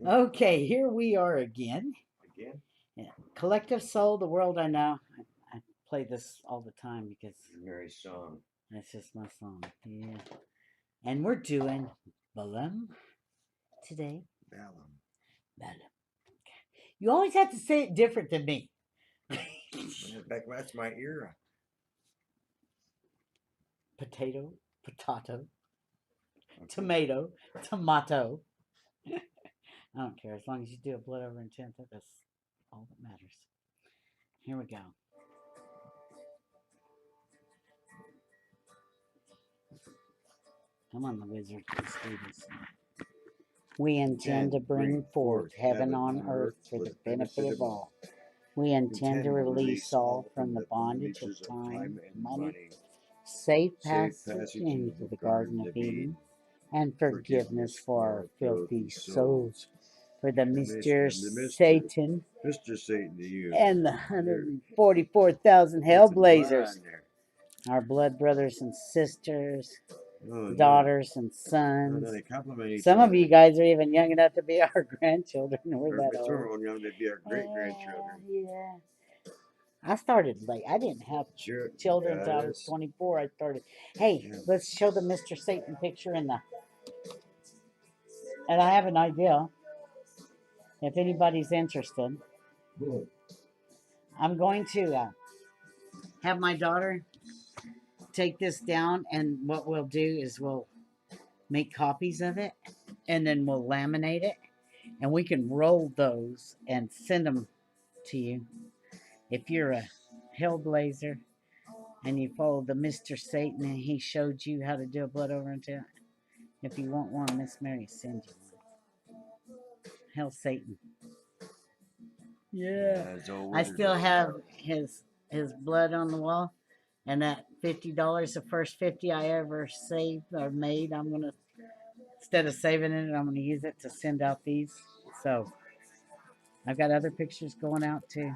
Okay, here we are again. Again? Yeah. Collective Soul, the world I know. I play this all the time because Mary's song. that's just my song. Yeah. And we're doing Balaam today. Balaam. You always have to say it different than me. That's my era. Potato, tomato, tomato. I don't care. As long as you do a blood over intent, that's all that matters. Here we go. Come on, the wizard. Let's do this. We intend to bring forth heaven on earth for the benefit of all. We intend to release all from the bondage of time and money, safe passage into the Garden of Eden, and forgiveness for our filthy souls. For the Mr. Satan, Mr. Satan to you, and the 144,000 hellblazers, our blood brothers and sisters, daughters and sons. Some of you guys are even young enough to be our grandchildren. We're that old. Young to be our great-grandchildren. Yeah. I started late. I didn't have children until I was 24. I started. Hey, let's show the Mr. Satan picture in the. And I have an idea. If anybody's interested, I'm going to have my daughter take this down, and what we'll do is we'll make copies of it, and then we'll laminate it, and we can roll those and send them to you. If you're a hellblazer and you follow the Mr. Satan and he showed you how to do a blood over intent, if you want one, Miss Mary send you one. Hell Satan. Yeah. I still have his blood on the wall, and that $50, the first 50 I ever saved or made, I'm gonna, instead of saving it, I'm gonna use it to send out these. So I've got other pictures going out too.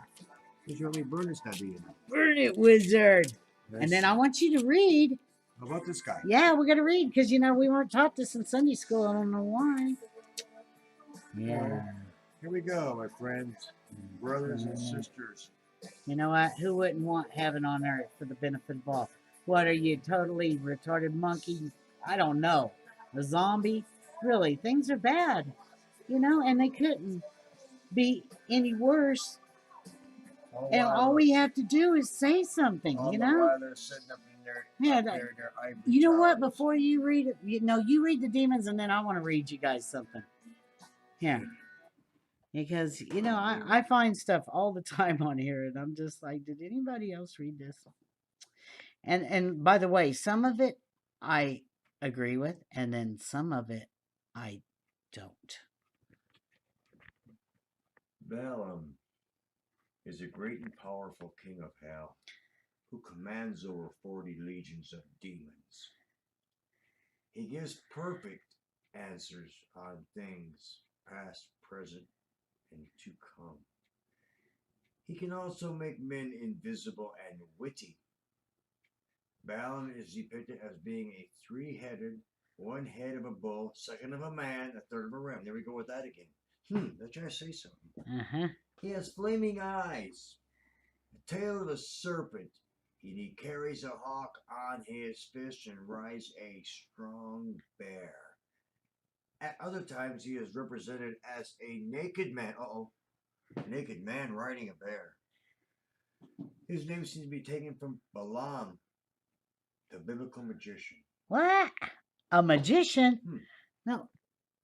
Burn this guy being. Burn it, wizard. And then I want you to read. How about this guy? Yeah, we're gonna read because we weren't taught this in Sunday school. I don't know why. Yeah. Here we go, my friends, brothers and sisters. You know what? Who wouldn't want heaven on earth for the benefit of all? What are you, totally retarded monkey? I don't know. A zombie? Really, things are bad. And they couldn't be any worse. And all we have to do is say something, While they're sitting up in their you know what? Before you read it, you read the demons, and then I want to read you guys something. Here. Because, I find stuff all the time on here, and I'm just like, did anybody else read this? And by the way, some of it I agree with, and then some of it I don't. Balaam is a great and powerful king of hell who commands over 40 legions of demons. He gives perfect answers on things past, present, and to come. He can also make men invisible and witty. Balaam is depicted as being a three-headed, one head of a bull, second of a man, a third of a ram. There we go with that again. They're trying to say something. Uh-huh. He has flaming eyes, the tail of a serpent, and he carries a hawk on his fist and rides a strong bear. At other times, he is represented as a naked man. Naked man riding a bear. His name seems to be taken from Balaam, the biblical magician. What? A magician? No.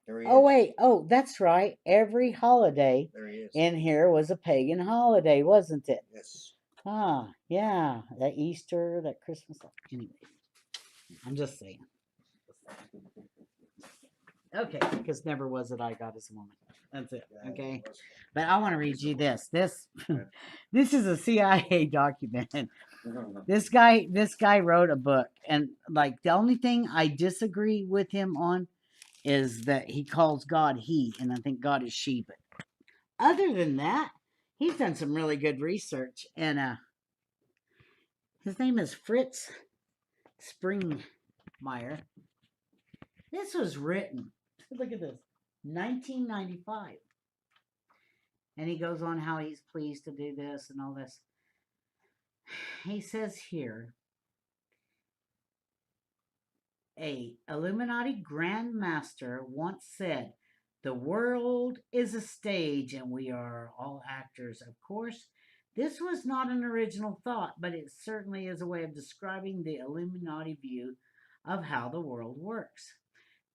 There he Oh, is. wait. Oh, that's right. Every holiday There he is. in here was a pagan holiday, wasn't it? Yes. Ah, yeah. That Easter, that Christmas. Anyway, I'm just saying. Okay, because never was it I got as a woman. That's it. Okay, but I want to read you this. This is a CIA document. This guy wrote a book, and like the only thing I disagree with him on is that he calls God he, and I think God is she. But other than that, he's done some really good research, and his name is Fritz Springmeier. This was written. Look at this. 1995. And he goes on how he's pleased to do this and all this. He says here, a Illuminati Grand Master once said, "The world is a stage and we are all actors." Of course, this was not an original thought, but it certainly is a way of describing the Illuminati view of how the world works.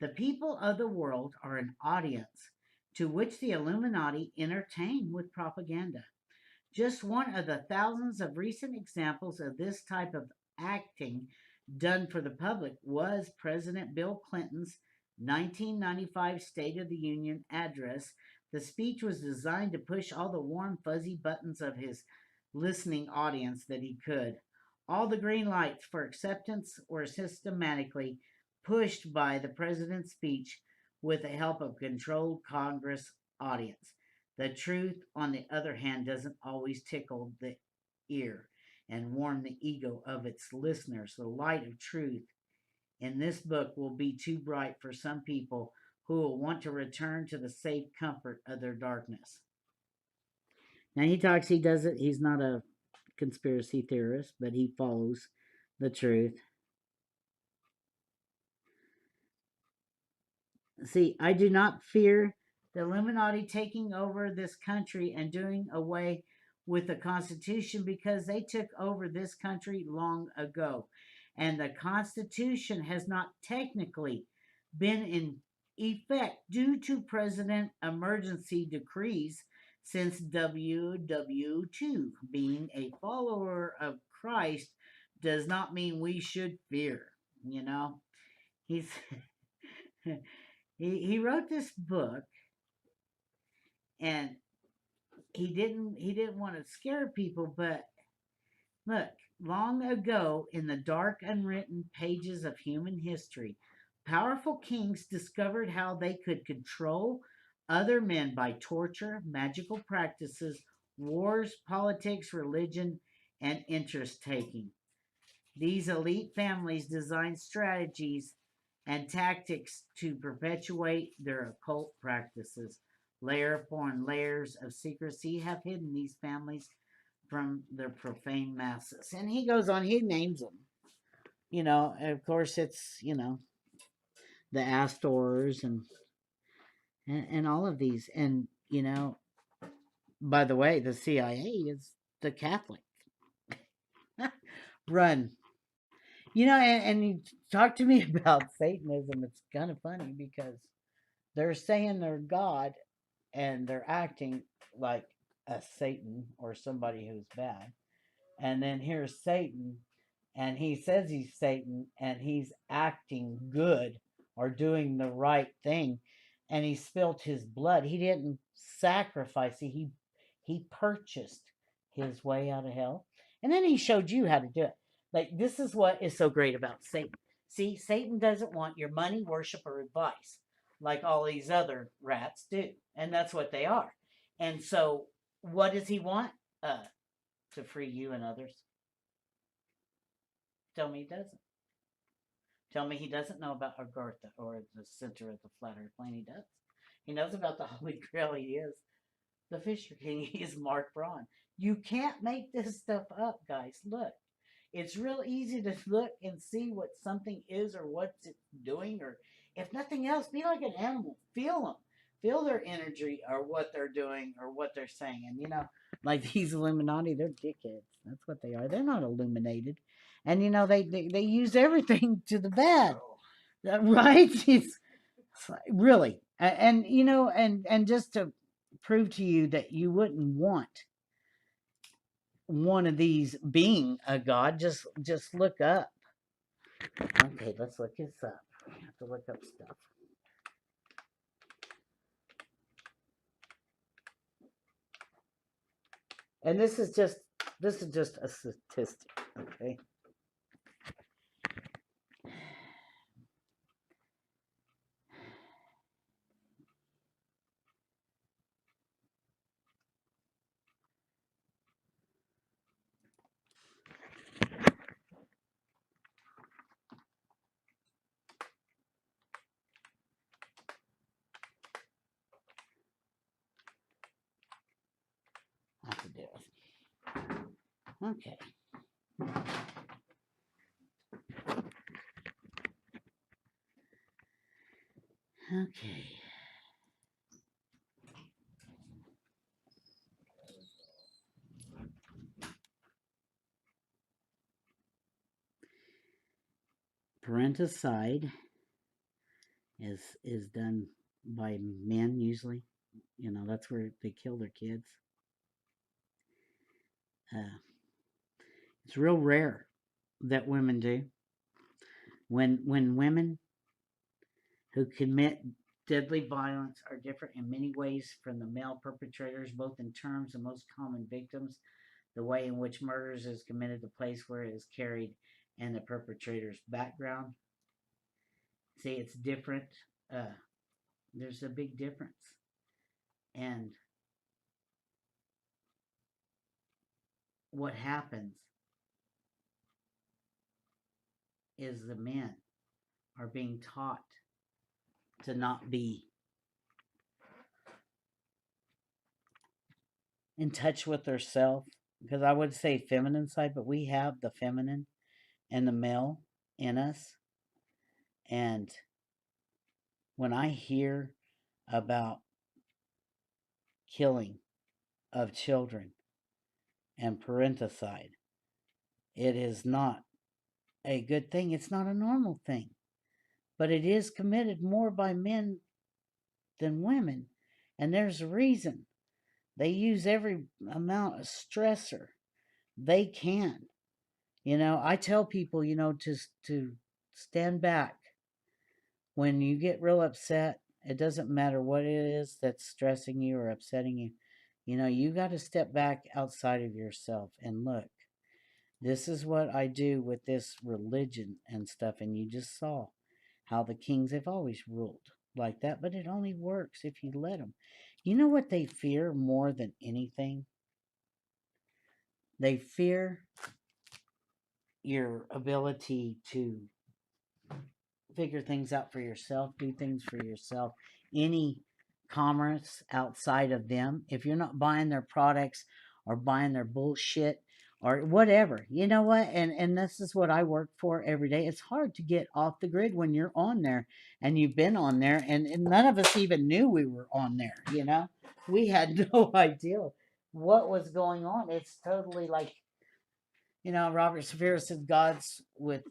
The people of the world are an audience to which the Illuminati entertain with propaganda. Just one of the thousands of recent examples of this type of acting done for the public was President Bill Clinton's 1995 State of the Union address. The speech was designed to push all the warm, fuzzy buttons of his listening audience that he could. All the green lights for acceptance were systematically pushed by the president's speech with the help of controlled Congress audience. The truth, on the other hand, doesn't always tickle the ear and warm the ego of its listeners. The light of truth in this book will be too bright for some people who will want to return to the safe comfort of their darkness. Now he talks, he does it, he's not a conspiracy theorist, but he follows the truth. See, I do not fear the Illuminati taking over this country and doing away with the Constitution, because they took over this country long ago. And the Constitution has not technically been in effect due to President emergency decrees since WW2. Being a follower of Christ does not mean we should fear, you know. He's he wrote this book, and he didn't want to scare people, but look, long ago in the dark unwritten pages of human history, powerful kings discovered how they could control other men by torture, magical practices, wars, politics, religion, and interest taking. These elite families designed strategies and tactics to perpetuate their occult practices. Layer upon layers of secrecy have hidden these families from their profane masses. And he goes on, he names them. You know, of course, it's, you know, the Astors and all of these. And, you know, by the way, the CIA is the Catholic. Run. You know, and you talk to me about Satanism. It's kind of funny because they're saying they're God and they're acting like a Satan or somebody who's bad. And then here's Satan, and he says he's Satan, and he's acting good or doing the right thing, and he spilt his blood. He didn't sacrifice it. He purchased his way out of hell, and then he showed you how to do it. Like, this is what is so great about Satan. See, Satan doesn't want your money, worship, or advice like all these other rats do, and that's what they are. And so, what does he want? To free you and others. Tell me he doesn't. Tell me he doesn't know about Agartha or the center of the flat earth plane. He does. He knows about the Holy Grail. He is the Fisher King. He is Mark Braun. You can't make this stuff up, guys. Look, it's real easy to look and see what something is or what's it doing, or if nothing else, be like an animal. Feel them. Feel their energy or what they're doing or what they're saying. And, you know, like these Illuminati, they're dickheads. That's what they are. They're not illuminated. And, you know, they use everything to the bad. Right? It's like, really. And, you know, and just to prove to you that you wouldn't want one of these being a god, just look up. Okay, let's look this up. I have to look up stuff. And this is just a statistic, okay? Okay. Okay. Parenticide is done by men usually. You know, that's where they kill their kids. It's real rare that women do. When women who commit deadly violence are different in many ways from the male perpetrators, both in terms of most common victims, the way in which murders is committed, the place where it is carried, and the perpetrator's background. See, it's different. There's a big difference. And what happens is the men are being taught to not be in touch with their self, because I would say feminine side, but we have the feminine and the male in us. And when I hear about killing of children and parenticide, it is not a good thing. It's not a normal thing, but it is committed more by men than women. And there's a reason. They use every amount of stressor they can. You know, I tell people, you know, to stand back. When you get real upset, it doesn't matter what it is that's stressing you or upsetting you. You know, you got to step back outside of yourself and look. This is what I do with this religion and stuff. And you just saw how the kings have always ruled like that, but it only works if you let them. You know what they fear more than anything? They fear your ability to figure things out for yourself, do things for yourself. Any commerce outside of them, if you're not buying their products or buying their bullshit or whatever, you know what? And this is what I work for every day. It's hard to get off the grid when you're on there and you've been on there, and none of us even knew we were on there, you know? We had no idea what was going on. It's totally like, you know, Robert Sapir said gods with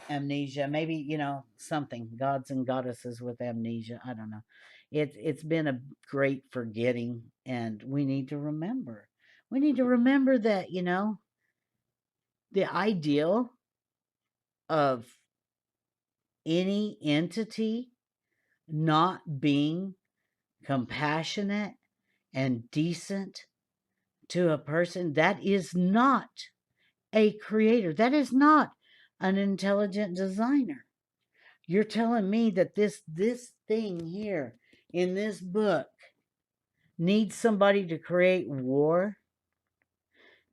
amnesia. Maybe, you know, something. Gods and goddesses with amnesia. I don't know. It's been a great forgetting, and we need to remember. We need to remember that, you know, the ideal of any entity not being compassionate and decent to a person, that is not a creator. That is not an intelligent designer. You're telling me that this thing here in this book needs somebody to create war,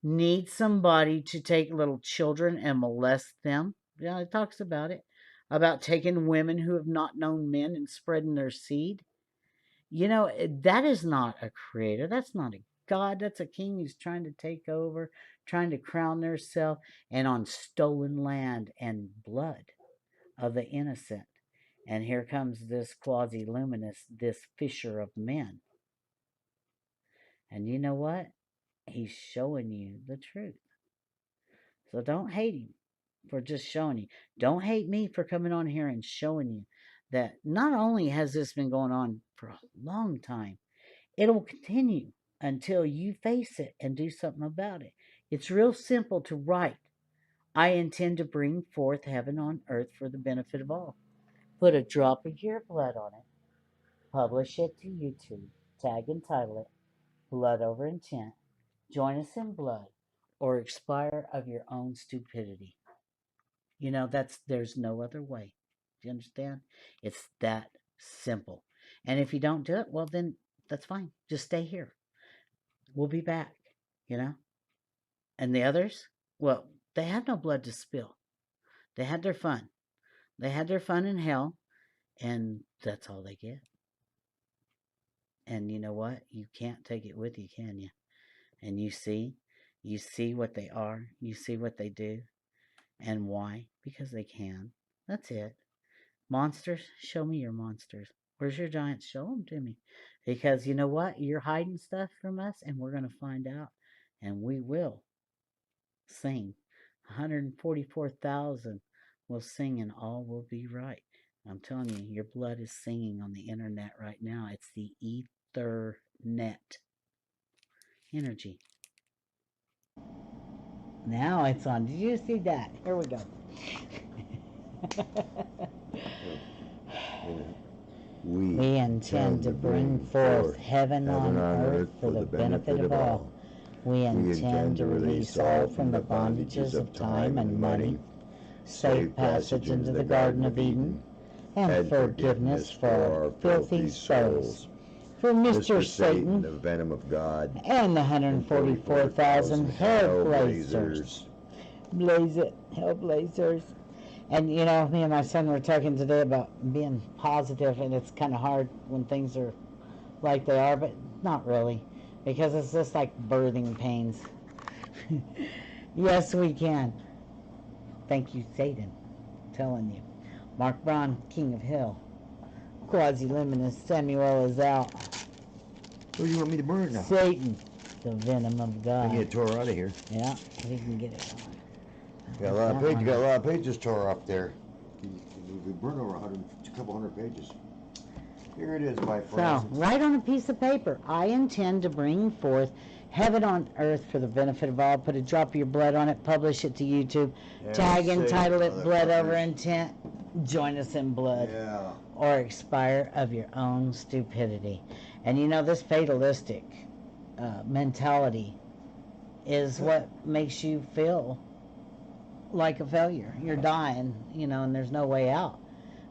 needs somebody to take little children and molest them. Yeah, it talks about it, about taking women who have not known men and spreading their seed. You know, that is not a creator. That's not a God. That's a king who's trying to take over, trying to crown theirself, and on stolen land and blood of the innocent. And here comes this quasi-luminous, this fisher of men. And you know what? He's showing you the truth. So don't hate him for just showing you. Don't hate me for coming on here and showing you that not only has this been going on for a long time, it'll continue until you face it and do something about it. It's real simple to write. I intend to bring forth heaven on earth for the benefit of all. Put a drop of your blood on it. Publish it to YouTube. Tag and title it Blood Over Intent. Join us in blood or expire of your own stupidity. You know, there's no other way. Do you understand? It's that simple. And if you don't do it, well, then that's fine. Just stay here. We'll be back, you know? And the others, well, they had no blood to spill. They had their fun. They had their fun in hell, and that's all they get. And you know what? You can't take it with you, can you? And you see, You see what they are. You see what they do. And why? Because they can. That's it. Monsters, show me your monsters. Where's your giants? Show them to me. Because you know what? You're hiding stuff from us, and we're going to find out. And we will sing. 144,000 will sing, and all will be right. I'm telling you, your blood is singing on the internet right now. It's the Ethernet energy. Now it's on. Did you see that? Here we go. We intend to bring forth heaven on earth for the benefit of all. We intend to release all from the bondages of time and money, safe passage into the Garden of Eden, and forgiveness for our filthy souls. For Mr. Satan, the venom of God, and the 144,000 hellblazers. Blaze it, hellblazers. And you know, me and my son were talking today about being positive, and it's kind of hard when things are like they are, but not really, because it's just like birthing pains. Yes, we can. Thank you, Satan. I'm telling you. Mark Braun, King of Hell. Quasi-luminous Samuel is out. Where do you want me to burn it now? Satan, the venom of God. I get it tore out of here. Yeah, we can get it going. Got a lot of pages tore off there. We burned over a couple hundred pages. Here it is, my friends. So, write on a piece of paper. I intend to bring forth heaven on earth for the benefit of all. Put a drop of your blood on it. Publish it to YouTube. Tag and title it Blood Over Intent. Join us in blood. Yeah. Or expire of your own stupidity. And you know, this fatalistic mentality is what makes you feel like a failure. You're dying, you know, and there's no way out.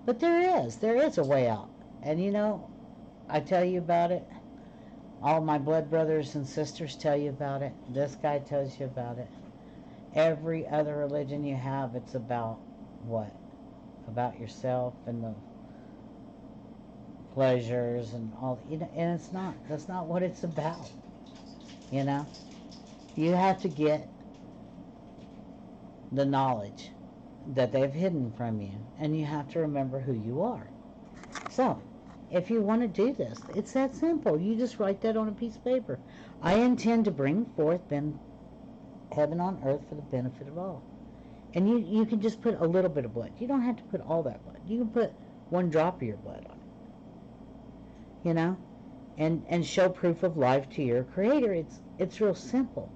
But there is a way out. And you know, I tell you about it. All my blood brothers and sisters tell you about it. This guy tells you about it. Every other religion you have, it's about what? About yourself and the pleasures and all, you know, and it's not. That's not what it's about. You know? You have to get the knowledge that they've hidden from you, and you have to remember who you are. So, if you want to do this, it's that simple. You just write that on a piece of paper. I intend to bring forth heaven on earth for the benefit of all. And you can just put a little bit of blood. You don't have to put all that blood. You can put one drop of your blood on it. You know? And show proof of life to your Creator. It's real simple.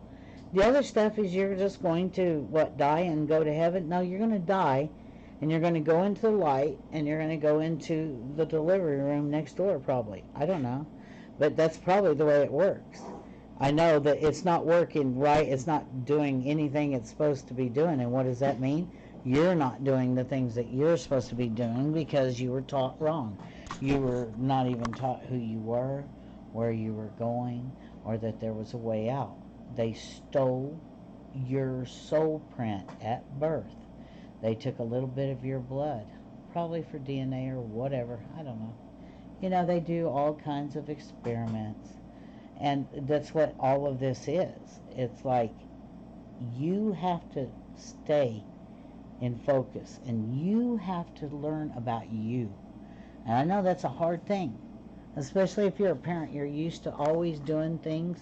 The other stuff is you're just going to, die and go to heaven? No, you're going to die, and you're going to go into the light, and you're going to go into the delivery room next door probably. I don't know. But that's probably the way it works. I know that it's not working right. It's not doing anything it's supposed to be doing. And what does that mean? You're not doing the things that you're supposed to be doing because you were taught wrong. You were not even taught who you were, where you were going, or that there was a way out. They stole your soul print at birth. They took a little bit of your blood, probably for DNA or whatever, I don't know. You know, they do all kinds of experiments. And that's what all of this is. It's like you have to stay in focus, and you have to learn about you. And I know that's a hard thing, especially if you're a parent. You're used to always doing things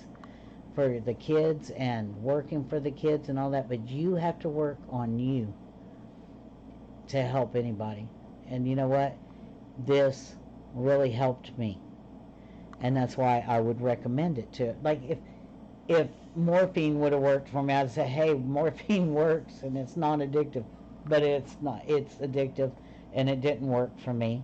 for the kids and working for the kids and all that, but you have to work on you to help anybody. And you know what? This really helped me. And that's why I would recommend it to. Like if morphine would have worked for me, I'd say, hey, morphine works and it's non-addictive. But it's not. It's addictive, and it didn't work for me.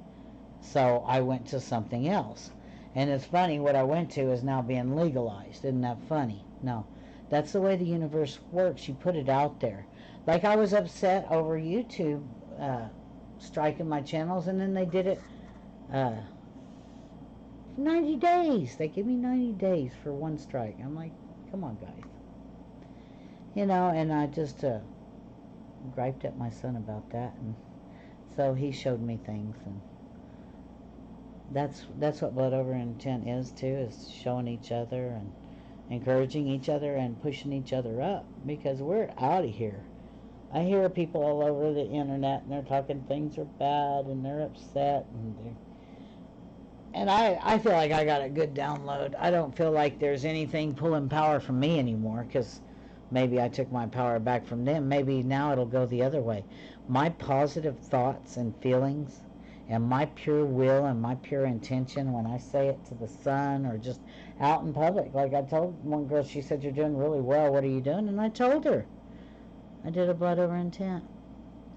So I went to something else. And it's funny, what I went to is now being legalized. Isn't that funny? No. That's the way the universe works. You put it out there. Like I was upset over YouTube striking my channels, and then they did it 90 days. They gave me 90 days for one strike. I'm like, come on, guys. You know, and I just griped at my son about that. And so he showed me things, and that's what Blood Over Intent is too, is showing each other and encouraging each other and pushing each other up, because we're out of here. I hear people all over the internet, and they're talking things are bad, and they're upset, and I feel like I got a good download. I don't feel like there's anything pulling power from me anymore, because maybe I took my power back from them. Maybe now it'll go the other way. My positive thoughts and feelings and my pure will and my pure intention, when I say it to the sun or just out in public, like I told one girl, she said, "You're doing really well. What are you doing?" And I told her, I did a blood over intent,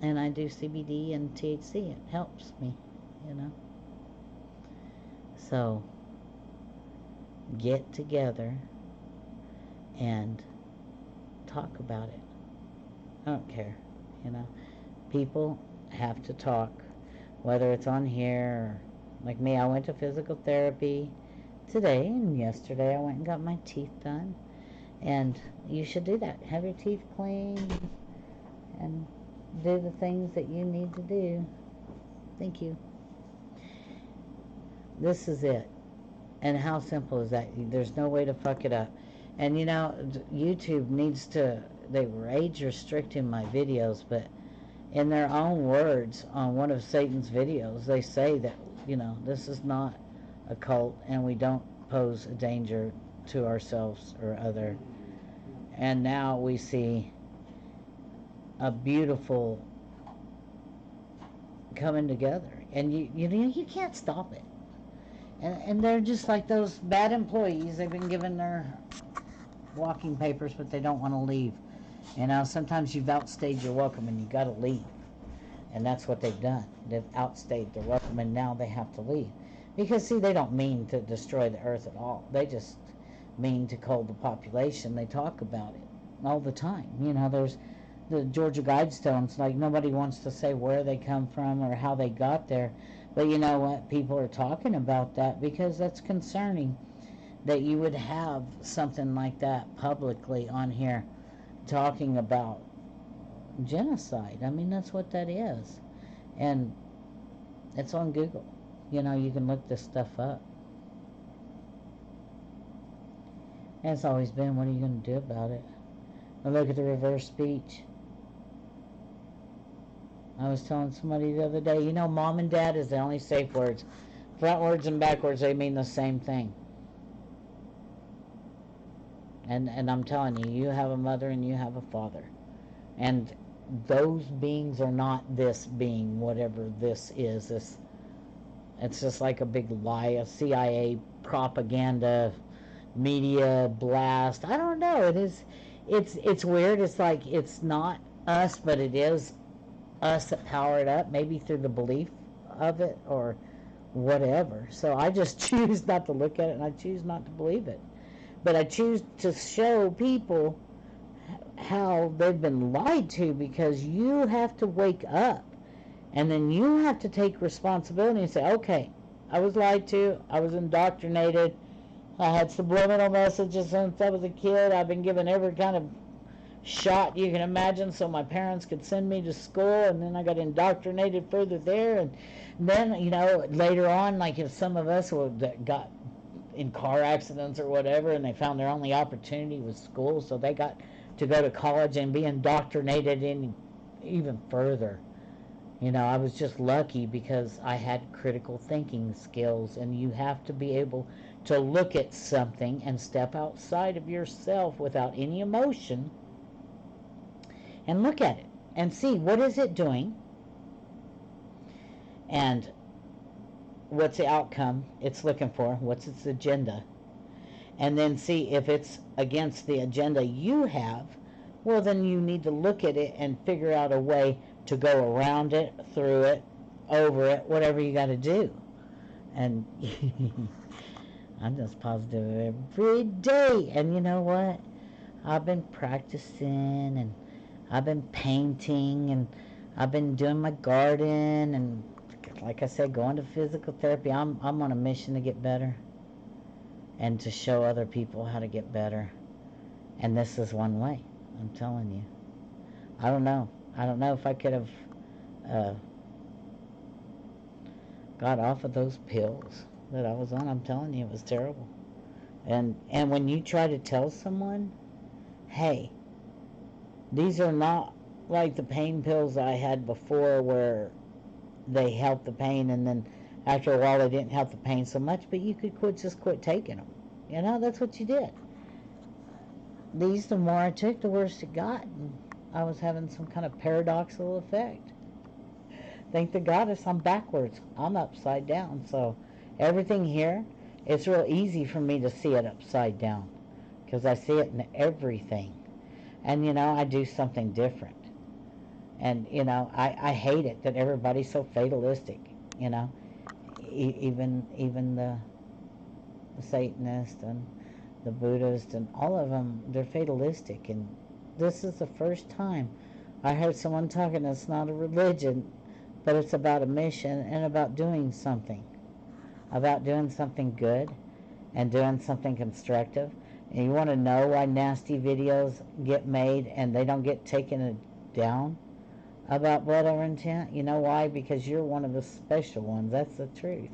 and I do CBD and THC. It helps me, you know. So, get together and talk about it. I don't care, you know. People have to talk, whether it's on here or, like me, I went to physical therapy today, and yesterday I went and got my teeth done. And you should do that. Have your teeth clean and do the things that you need to do. Thank you. This is it. And how simple is that? There's no way to fuck it up. And you know, YouTube needs to, they were age restricting my videos, but in their own words on one of Satan's videos, they say that, you know, this is not a cult and we don't pose a danger to ourselves or other. And now we see a beautiful coming together, and you can't stop it. And they're just like those bad employees. They've been given their walking papers, but they don't want to leave. You know, sometimes you've outstayed your welcome and you got to leave. And that's what they've done. They've outstayed their welcome, and now they have to leave. Because, see, they don't mean to destroy the earth at all. They just mean to cull the population. They talk about it all the time. You know, there's the Georgia Guidestones, like nobody wants to say where they come from or how they got there. But you know what? People are talking about that because that's concerning, that you would have something like that publicly on here talking about genocide. I mean, that's what that is. And it's on Google. You know, you can look this stuff up. And it's always been, what are you going to do about it? Now look at the reverse speech. I was telling somebody the other day, you know, mom and dad is the only safe words. Frontwards and backwards, they mean the same thing. And I'm telling you, you have a mother and you have a father. And those beings are not this being, whatever this is. It's just like a big lie, a CIA propaganda, media blast. I don't know. It's weird. It's like it's not us, but it is us that power it up, maybe through the belief of it or whatever. So I just choose not to look at it, and I choose not to believe it. But I choose to show people how they've been lied to, because you have to wake up, and then you have to take responsibility and say, okay, I was lied to, I was indoctrinated, I had subliminal messages since I was a kid, I've been given every kind of shot you can imagine so my parents could send me to school, and then I got indoctrinated further there, and then, you know, later on, like if some of us that got in car accidents or whatever, and they found their only opportunity was school, so they got to go to college and be indoctrinated in even further. You know, I was just lucky because I had critical thinking skills, and you have to be able to look at something and step outside of yourself without any emotion and look at it and see, what is it doing and what's the outcome it's looking for, what's its agenda, and then see if it's against the agenda you have. Well, then you need to look at it and figure out a way to go around it, through it, over it, whatever you got to do. And I'm just positive every day. And you know what? I've been practicing, and I've been painting, and I've been doing my garden, and like I said, going to physical therapy. I'm on a mission to get better and to show other people how to get better. And this is one way, I'm telling you. I don't know if I could have got off of those pills that I was on. I'm telling you, it was terrible. And when you try to tell someone, hey, these are not like the pain pills I had before where they help the pain and then after a while they didn't help the pain so much, but you could just quit taking them. You know, that's what you did. These, the more I took, the worse it got. And I was having some kind of paradoxical effect. Thank the goddess I'm backwards. I'm upside down. So everything here, it's real easy for me to see it upside down because I see it in everything. And, you know, I do something different. And, you know, I hate it that everybody's so fatalistic, you know. Even the Satanists and the Buddhists and all of them, they're fatalistic. And this is the first time I heard someone talking, it's not a religion, but it's about a mission and about doing something good and doing something constructive. And you want to know why nasty videos get made and they don't get taken down about blood over intent? You know why? Because you're one of the special ones. That's the truth.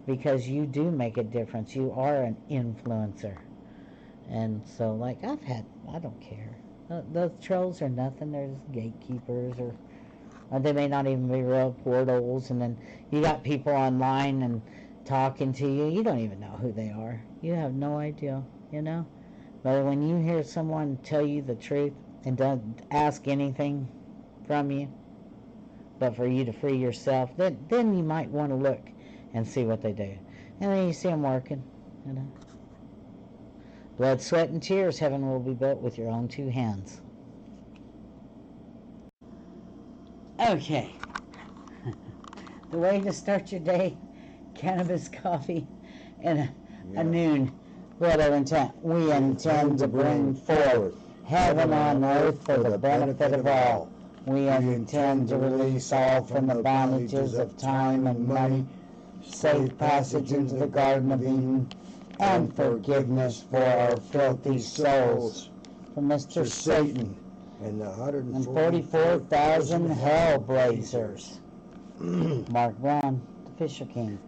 Because you do make a difference. You are an influencer. And so, like, I don't care. Those trolls are nothing. They're just gatekeepers, or they may not even be real portals. And then you got people online and talking to you. You don't even know who they are. You have no idea, you know? But when you hear someone tell you the truth and don't ask anything from you, but for you to free yourself, then you might want to look and see what they do. And then you see them working, you know. Blood, sweat, and tears, heaven will be built with your own two hands. Okay. The way to start your day, cannabis, coffee, and a noon. Blood over intent. We intend to bring forth heaven on earth for the benefit of all. We intend to release all from the bondages of time and money, safe passage into the Garden of Eden, and forgiveness for our filthy souls from Mr. Satan and the 144,000 hellblazers. Mark Braun, the Fisher King,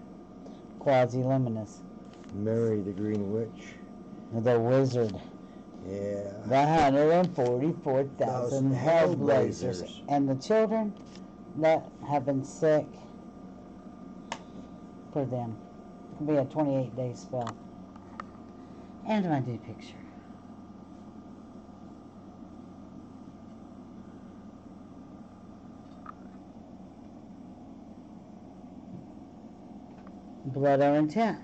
Quasi-Luminous, Mary the Green Witch, the Wizard, yeah, the 144,000 hellblazers, and the children that have been sick. For them, it'll be a 28-day spell. And my new picture. Blood or intent.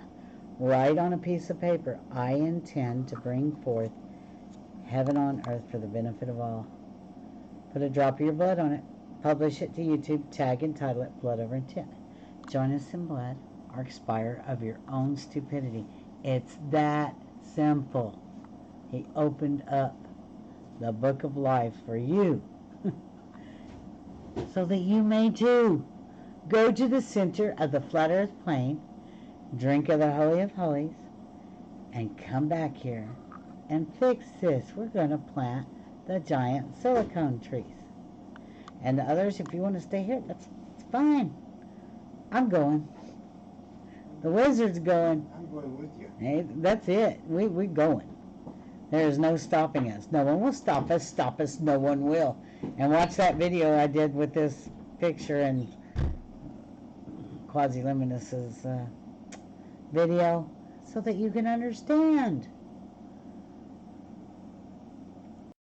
Write on a piece of paper, I intend to bring forth heaven on earth for the benefit of all. Put a drop of your blood on it. Publish it to YouTube. Tag and title it Blood Over Intent. Join us in blood or expire of your own stupidity. It's that simple. He opened up the book of life for you so that you may too. Go to the center of the flat earth plane, drink of the Holy of Holies, and come back here and fix this. We're going to plant the giant silicone trees. And the others, if you want to stay here, that's fine. I'm going. The Wizard's going. I'm going with you. Hey, that's it. We're going. There is no stopping us. No one will stop us. Stop us, no one will. And watch that video I did with this picture and Quasi-Luminous's video so that you can understand.